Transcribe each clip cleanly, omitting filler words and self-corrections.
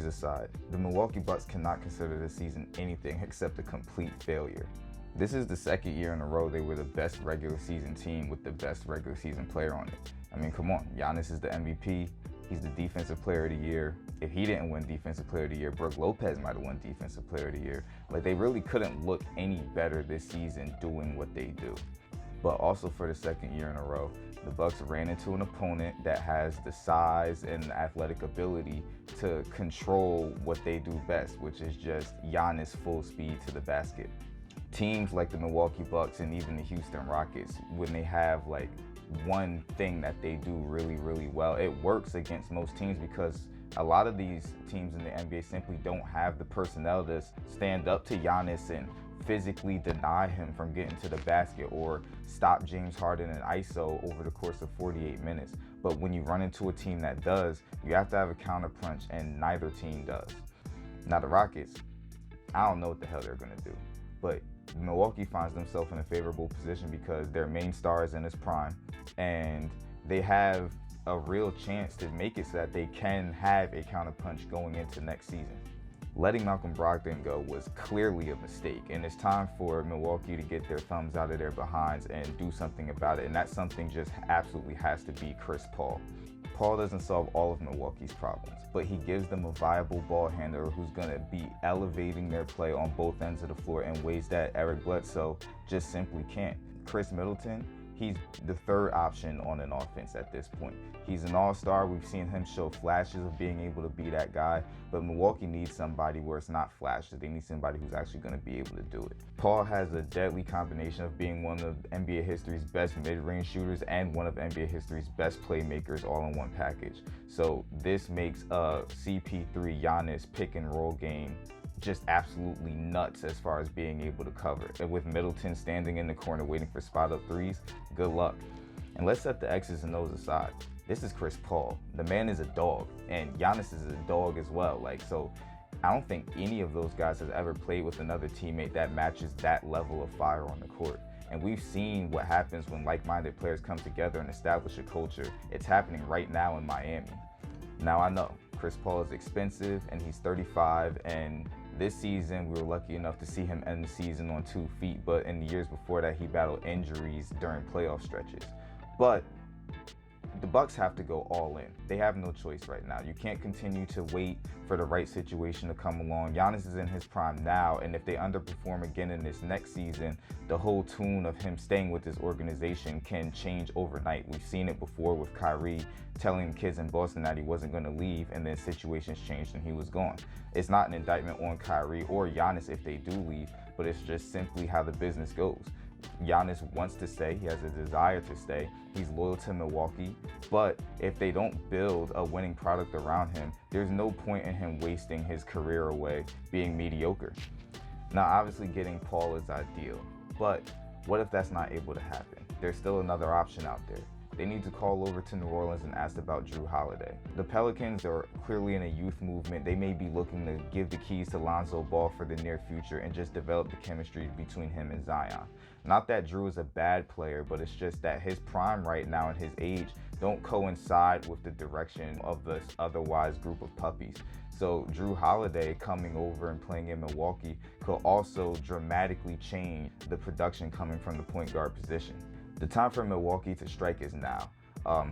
aside, the Milwaukee Bucks cannot consider this season anything except a complete failure. This is the second year in a row they were the best regular season team with the best regular season player on it. I mean, come on, Giannis is the MVP. He's the Defensive Player of the Year. If he didn't win Defensive Player of the Year, Brook Lopez might have won Defensive Player of the Year. Like, they really couldn't look any better this season doing what they do. But also for the second year in a row, the Bucks ran into an opponent that has the size and the athletic ability to control what they do best, which is just Giannis full speed to the basket. Teams like the Milwaukee Bucks and even the Houston Rockets, when they have like one thing that they do really, really well, it works against most teams because a lot of these teams in the NBA simply don't have the personnel to stand up to Giannis and physically deny him from getting to the basket or stop James Harden in ISO over the course of 48 minutes. But when you run into a team that does, you have to have a counterpunch, and neither team does. Now the Rockets, I don't know what the hell they're gonna do, but Milwaukee finds themselves in a favorable position because their main star is in his prime, and they have a real chance to make it so that they can have a counterpunch going into next season. Letting Malcolm Brogdon go was clearly a mistake, and it's time for Milwaukee to get their thumbs out of their behinds and do something about it, and that something just absolutely has to be Chris Paul. Paul doesn't solve all of Milwaukee's problems, but he gives them a viable ball handler who's going to be elevating their play on both ends of the floor in ways that Eric Bledsoe just simply can't. Chris Middleton, he's the third option on an offense at this point. He's an all-star. We've seen him show flashes of being able to be that guy, but Milwaukee needs somebody where it's not flashes. They need somebody who's actually going to be able to do it. Paul has a deadly combination of being one of NBA history's best mid-range shooters and one of NBA history's best playmakers all in one package. So this makes a CP3 Giannis pick and roll game just absolutely nuts as far as being able to cover. And with Middleton standing in the corner waiting for spot up threes, good luck. And let's set the X's and O's aside. This is Chris Paul. The man is a dog, and Giannis is a dog as well. So I don't think any of those guys has ever played with another teammate that matches that level of fire on the court. And we've seen what happens when like-minded players come together and establish a culture. It's happening right now in Miami. Now I know Chris Paul is expensive and he's 35, and this season, we were lucky enough to see him end the season on 2 feet, but in the years before that, he battled injuries during playoff stretches. But the Bucks have to go all in. They have no choice right now. You can't continue to wait for the right situation to come along. Giannis is in his prime now, and if they underperform again in this next season, the whole tune of him staying with this organization can change overnight. We've seen it before with Kyrie telling kids in Boston that he wasn't going to leave, and then situations changed and he was gone. It's not an indictment on Kyrie or Giannis if they do leave, but it's just simply how the business goes. Giannis wants to stay. He has a desire to stay. He's loyal to Milwaukee. But if they don't build a winning product around him, there's no point in him wasting his career away being mediocre. Now, obviously, getting Paul is ideal. But what if that's not able to happen? There's still another option out there. They need to call over to New Orleans and ask about Jrue Holiday. The Pelicans are clearly in a youth movement. They may be looking to give the keys to Lonzo Ball for the near future and just develop the chemistry between him and Zion. Not that Jrue is a bad player, but it's just that his prime right now and his age don't coincide with the direction of this otherwise group of puppies. So Jrue Holiday coming over and playing in Milwaukee could also dramatically change the production coming from the point guard position. The time for Milwaukee to strike is now.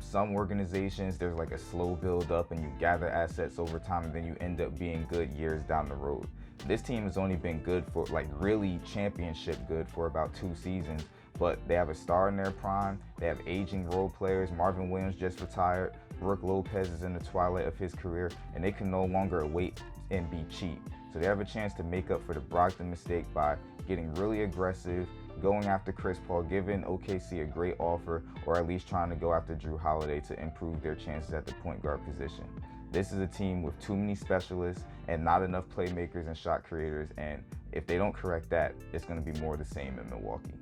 Some organizations, there's like a slow build up and you gather assets over time and then you end up being good years down the road. This team has only been good for really championship good for about 2 seasons, but they have a star in their prime. They have aging role players. Marvin Williams just retired. Brook Lopez is in the twilight of his career, and they can no longer wait and be cheap. So they have a chance to make up for the Brogdon mistake by getting really aggressive, going after Chris Paul, giving OKC a great offer, or at least trying to go after Jrue Holiday to improve their chances at the point guard position. This is a team with too many specialists and not enough playmakers and shot creators, and if they don't correct that, it's going to be more of the same in Milwaukee.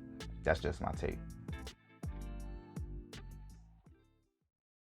That's just my take.